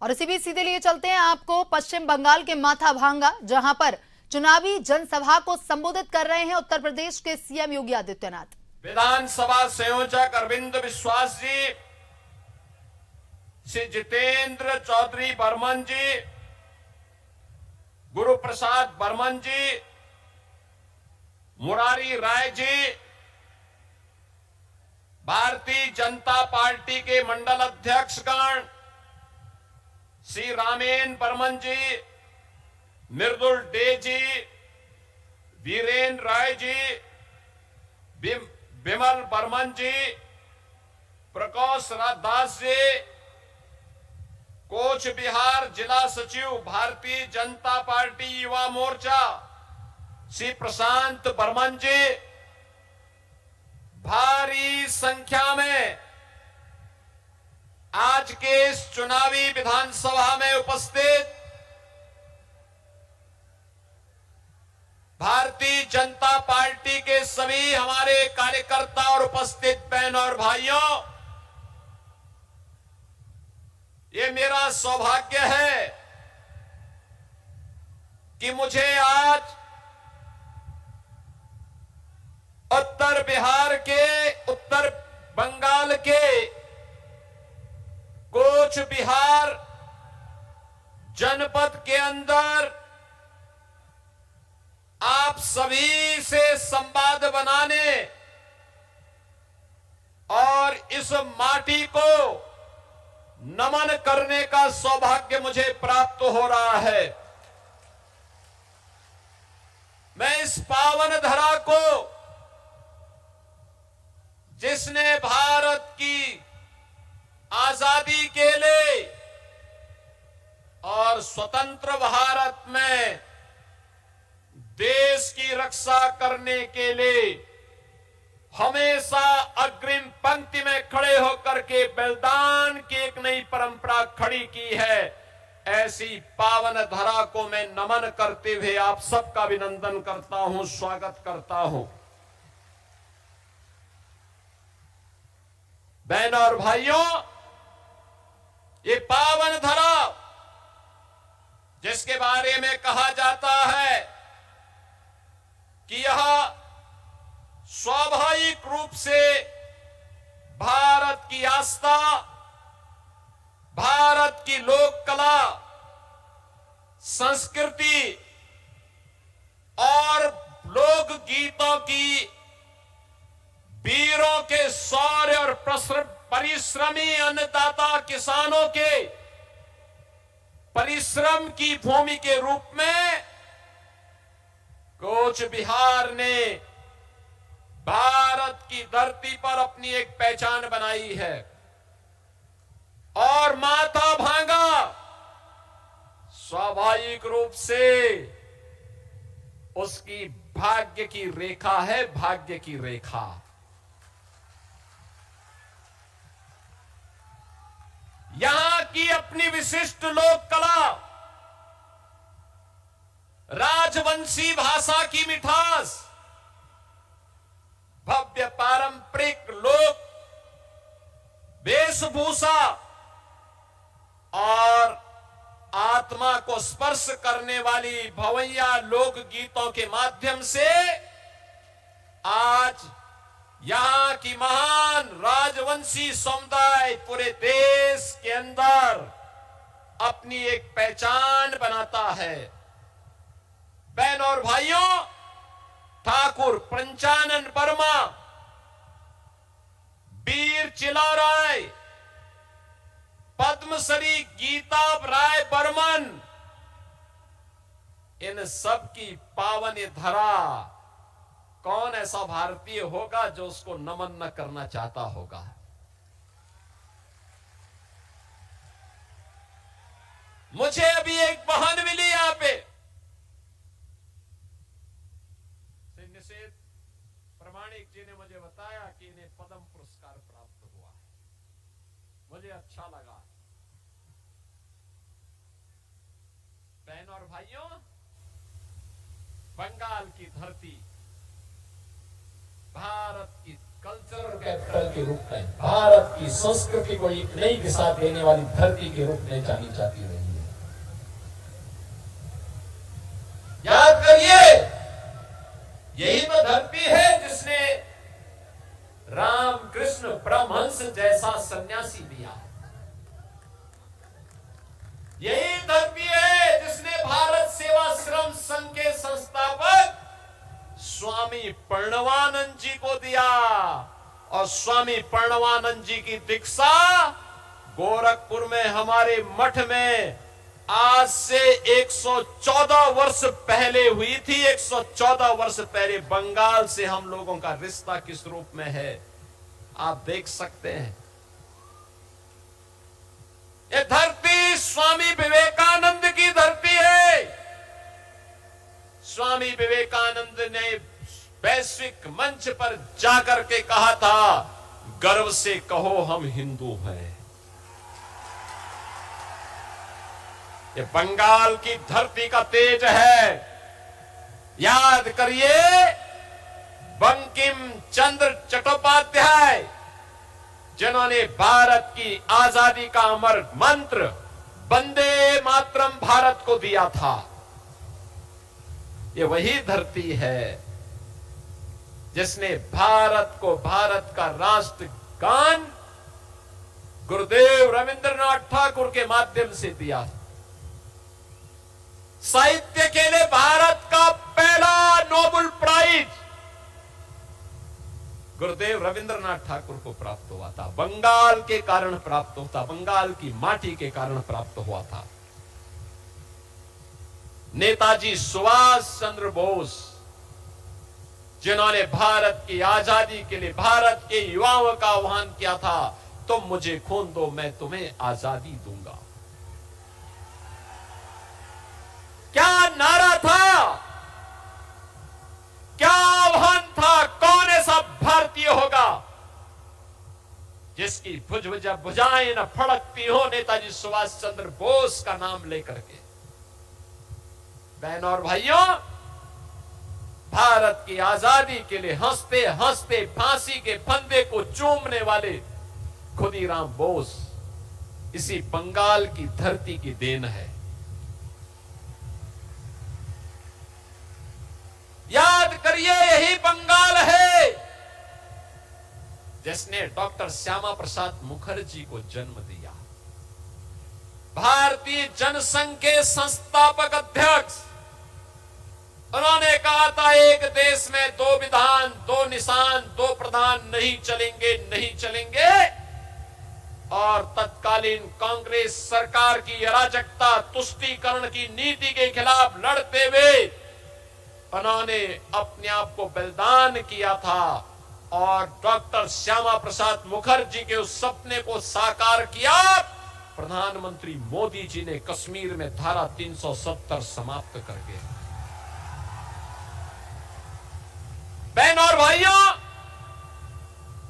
और इसी बीच सीधे लिए चलते हैं आपको पश्चिम बंगाल के माथाभांगा, जहां पर चुनावी जनसभा को संबोधित कर रहे हैं उत्तर प्रदेश के सीएम योगी आदित्यनाथ। विधानसभा संयोजक अरविंद विश्वास जी, श्री जितेंद्र चौधरी बर्मन जी, गुरु प्रसाद बर्मन जी, मुरारी राय जी, भारतीय जनता पार्टी के मंडल अध्यक्षगण श्री रामेन बर्मन जी, मृदुल डे जी, वीरेंद्र राय जी, विमल बर्मन जी, प्रकाश दास जी, कोच बिहार जिला सचिव भारतीय जनता पार्टी युवा मोर्चा श्री प्रशांत बर्मन जी, भारी संख्या में आज के इस चुनावी विधानसभा में उपस्थित भारतीय जनता पार्टी के सभी हमारे कार्यकर्ता और उपस्थित बहन और भाइयों, ये मेरा सौभाग्य है कि मुझे आज उत्तर बिहार के, उत्तर बंगाल के कोच बिहार जनपद के अंदर आप सभी से संवाद बनाने और इस माटी को नमन करने का सौभाग्य मुझे प्राप्त हो रहा है। मैं इस पावन धरा को, जिसने भारत की आजादी के लिए और स्वतंत्र भारत में देश की रक्षा करने के लिए हमेशा अग्रिम पंक्ति में खड़े होकर के बलिदान की एक नई परंपरा खड़ी की है, ऐसी पावन धरा को मैं नमन करते हुए आप सबका अभिनंदन करता हूं, स्वागत करता हूं। बहन और भाइयों, ये पावन धरा जिसके बारे में कहा जाता है कि यह स्वाभाविक रूप से भारत की आस्था, भारत की लोक कला, संस्कृति और लोक गीतों की वीरों के शौर्य और परिश्रमी अन्नदाता किसानों के परिश्रम की भूमि के रूप में कोच बिहार ने भारत की धरती पर अपनी एक पहचान बनाई है। और माथाभांगा स्वाभाविक रूप से उसकी भाग्य की रेखा है, भाग्य की रेखा। यहां की अपनी विशिष्ट लोक कला, राजवंशी भाषा की मिठास, भव्य पारंपरिक लोक वेशभूषा और आत्मा को स्पर्श करने वाली भवैया लोक गीतों के माध्यम से आज यहां की महान राजवंशी समुदाय पूरे देश के अंदर अपनी एक पहचान बनाता है। बहन और भाइयों, ठाकुर पंचानन वर्मा, वीर चिलाराय, पद्मश्री गीता राय बर्मन, इन सब की पावन धरा कौन ऐसा भारतीय होगा जो उसको नमन न करना चाहता होगा। मुझे अभी एक बहन मिली यहां पे, निषेध प्रमाणिक जी ने मुझे बताया कि इन्हें पद्म पुरस्कार प्राप्त हुआ है। मुझे अच्छा लगा। बहन और भाइयों, बंगाल की धरती भारत की कल्चरल कैपिटल के रूप में, भारत की संस्कृति को एक नई दिशा देने वाली धरती के रूप में जानी जाती रही है। याद करिए, यही तो धरती है जिसने राम कृष्ण परमहंस जैसा सन्यासी दिया। यही धरती है जिसने भारत सेवाश्रम संघ के संस्थापक स्वामी प्रणवानंद जी को दिया, और स्वामी प्रणवानंद जी की दीक्षा गोरखपुर में हमारे मठ में आज से 114 वर्ष पहले हुई थी। 114 वर्ष पहले बंगाल से हम लोगों का रिश्ता किस रूप में है आप देख सकते हैं। ये धरती स्वामी विवेकानंद की धरती है। स्वामी विवेकानंद ने वैश्विक मंच पर जाकर के कहा था, गर्व से कहो हम हिंदू हैं। ये बंगाल की धरती का तेज है। याद करिए, बंकिम चंद्र चट्टोपाध्याय जिन्होंने भारत की आजादी का अमर मंत्र वंदे मातरम भारत को दिया था, ये वही धरती है जिसने भारत को भारत का राष्ट्र गान गुरुदेव रविंद्रनाथ ठाकुर के माध्यम से दिया। साहित्य के लिए भारत का पहला नोबेल प्राइज गुरुदेव रविंद्रनाथ ठाकुर को प्राप्त हुआ था। बंगाल के कारण प्राप्त होता, बंगाल की माटी के कारण प्राप्त हुआ था। नेताजी सुभाष चंद्र बोस जिन्होंने भारत की आजादी के लिए भारत के युवाओं का आह्वान किया था, तुम मुझे खून दो मैं तुम्हें आजादी दूंगा। क्या नारा था, क्या आह्वान था? कौन ऐसा भारतीय होगा जिसकी भुजाएं न फड़कती हो नेताजी सुभाष चंद्र बोस का नाम लेकर के। बहनों और भाइयों, भारत की आजादी के लिए हंसते हंसते फांसी के फंदे को चूमने वाले खुदीराम बोस इसी बंगाल की धरती की देन है। याद करिए, यही बंगाल है जिसने डॉक्टर श्यामा प्रसाद मुखर्जी को जन्म दिया। भारतीय जनसंघ के संस्थापक अध्यक्ष, उन्होंने कहा था एक देश में दो विधान, दो निशान, दो प्रधान नहीं चलेंगे, नहीं चलेंगे। और तत्कालीन कांग्रेस सरकार की अराजकता, तुष्टीकरण की नीति के खिलाफ लड़ते हुए उन्होंने अपने आप को बलिदान किया था और डॉक्टर श्यामा प्रसाद मुखर्जी के उस सपने को साकार किया। प्रधानमंत्री मोदी जी ने कश्मीर में धारा 370 समाप्त करके। बहनों और भाइयों,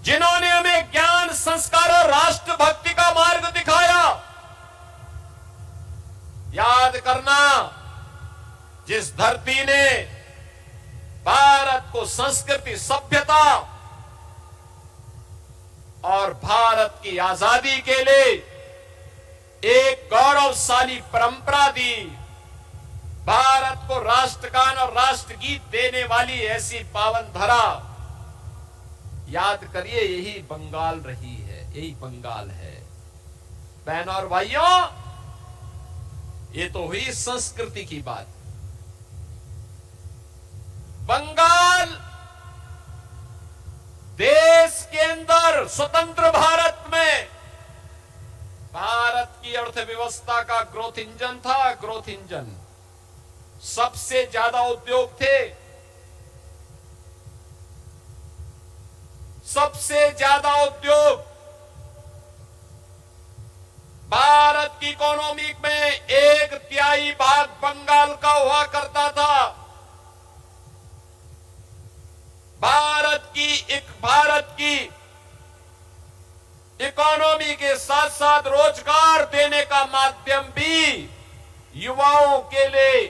जिन्होंने हमें ज्ञान, संस्कार और राष्ट्रभक्ति का मार्ग दिखाया, याद करना, जिस धरती ने भारत को संस्कृति, सभ्यता और भारत की आजादी के लिए एक गौरवशाली परंपरा दी, भारत को राष्ट्रगान और राष्ट्रगीत देने वाली ऐसी पावन धरा, याद करिए, यही बंगाल रही है, यही बंगाल है। बहनों और भाइयों, ये तो हुई संस्कृति की बात। बंगाल देश के अंदर स्वतंत्र भारत में भारत की अर्थव्यवस्था का ग्रोथ इंजन था, ग्रोथ इंजन। सबसे ज्यादा उद्योग थे, सबसे ज्यादा उद्योग भारत की इकोनॉमी में 1/3 भाग बंगाल का हुआ करता था। भारत की इकोनॉमी के साथ साथ रोजगार देने का माध्यम भी युवाओं के लिए,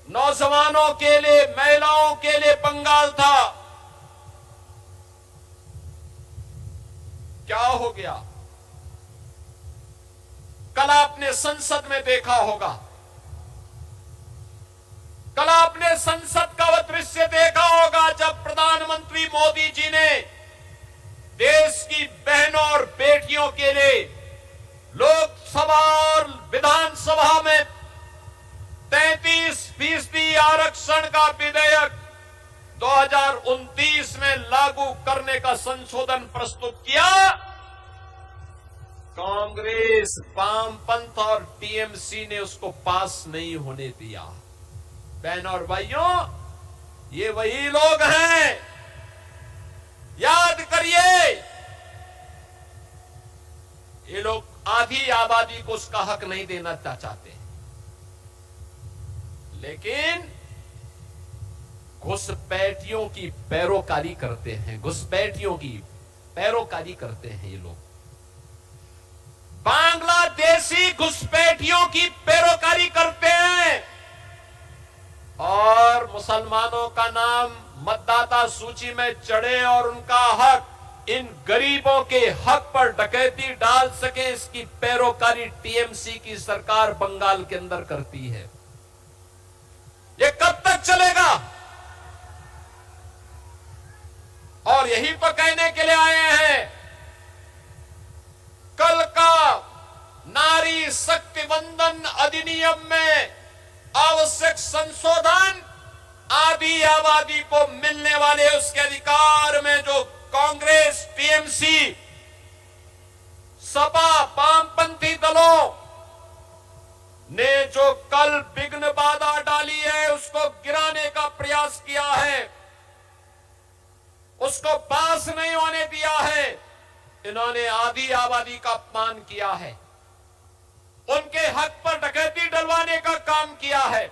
नौजवानों के लिए, महिलाओं के लिए बंगाल था। क्या हो गया? कल आपने संसद में देखा होगा, कल आपने संसद का वह दृश्य देखा होगा जब प्रधानमंत्री मोदी जी ने देश की बहनों और बेटियों के लिए लोकसभा और विधानसभा में 33% आरक्षण का विधेयक 2029 में लागू करने का संशोधन प्रस्तुत किया। कांग्रेस, वामपंथ और टीएमसी ने उसको पास नहीं होने दिया। बहनों और भाइयों, ये वही लोग हैं, याद करिए, ये लोग आधी आबादी को उसका हक नहीं देना चाहते, लेकिन घुसपैठियों की पैरोकारी करते हैं, घुसपैठियों की पैरोकारी करते हैं ये लोग। बांग्लादेशी घुसपैठियों की पैरोकारी करते हैं और मुसलमानों का नाम मतदाता सूची में चढ़े और उनका हक, इन गरीबों के हक पर डकैती डाल सके, इसकी पैरोकारी टीएमसी की सरकार बंगाल के अंदर करती है। ये कब तक चलेगा? और यही तो कहने के लिए आए हैं, कल का नारी शक्ति वंदन अधिनियम में आवश्यक संशोधन आधी आबादी को मिलने वाले उसके अधिकार में जो कांग्रेस, टीएमसी, सपा, वामपंथी दलों ने जो कल विघ्न बाधा डाली है, उसको गिराने का प्रयास किया है, उसको पास नहीं होने दिया है। इन्होंने आधी आबादी का अपमान किया है, उनके हक पर डकैती डलवाने का काम किया है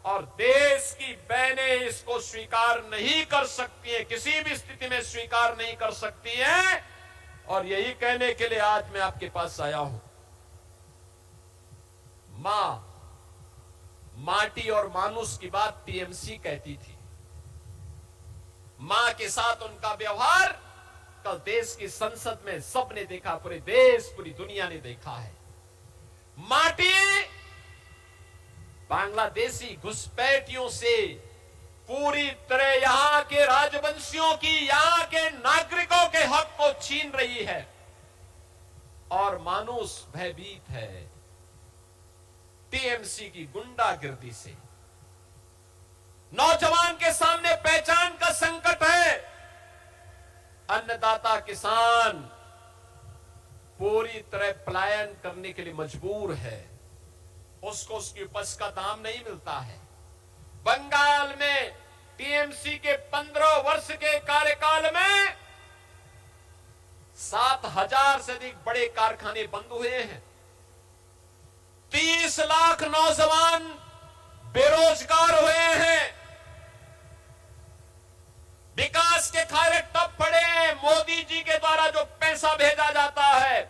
और देश की बहनें इसको स्वीकार नहीं कर सकती हैं, किसी भी स्थिति में स्वीकार नहीं कर सकती हैं। और यही कहने के लिए आज मैं आपके पास आया हूं। मां, माटी और मानुष की बात टीएमसी कहती थी। मां के साथ उनका व्यवहार कल देश की संसद में सबने देखा, पूरे देश, पूरी दुनिया ने देखा है। माटी बांग्लादेशी घुसपैठियों से पूरी तरह यहां के राजवंशियों की, यहां के नागरिकों के हक को छीन रही है और मानुष भयभीत है टीएमसी की गुंडागिर्दी से। नौजवान के सामने पहचान का संकट है। अन्नदाता किसान पूरी तरह पलायन करने के लिए मजबूर है, उसको उसकी उपज का दाम नहीं मिलता है। बंगाल में टीएमसी के 15 वर्ष के कार्यकाल में 7,000 से अधिक बड़े कारखाने बंद हुए हैं। 30 लाख नौजवान बेरोजगार हुए हैं। विकास के खारे टप पड़े हैं। मोदी जी के द्वारा जो पैसा भेजा जाता है,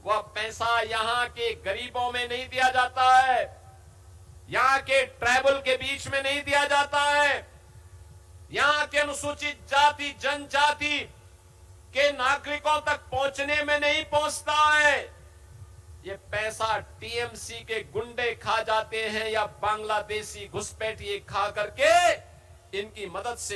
वह पैसा यहां के गरीबों में नहीं दिया जाता है, यहां के ट्राइबल के बीच में नहीं दिया जाता है, यहां के अनुसूचित जाति, जनजाति के नागरिकों तक पहुंचने में नहीं पहुंचता है। ये पैसा टीएमसी के गुंडे खा जाते हैं या बांग्लादेशी घुसपैठिए खा करके इनकी मदद से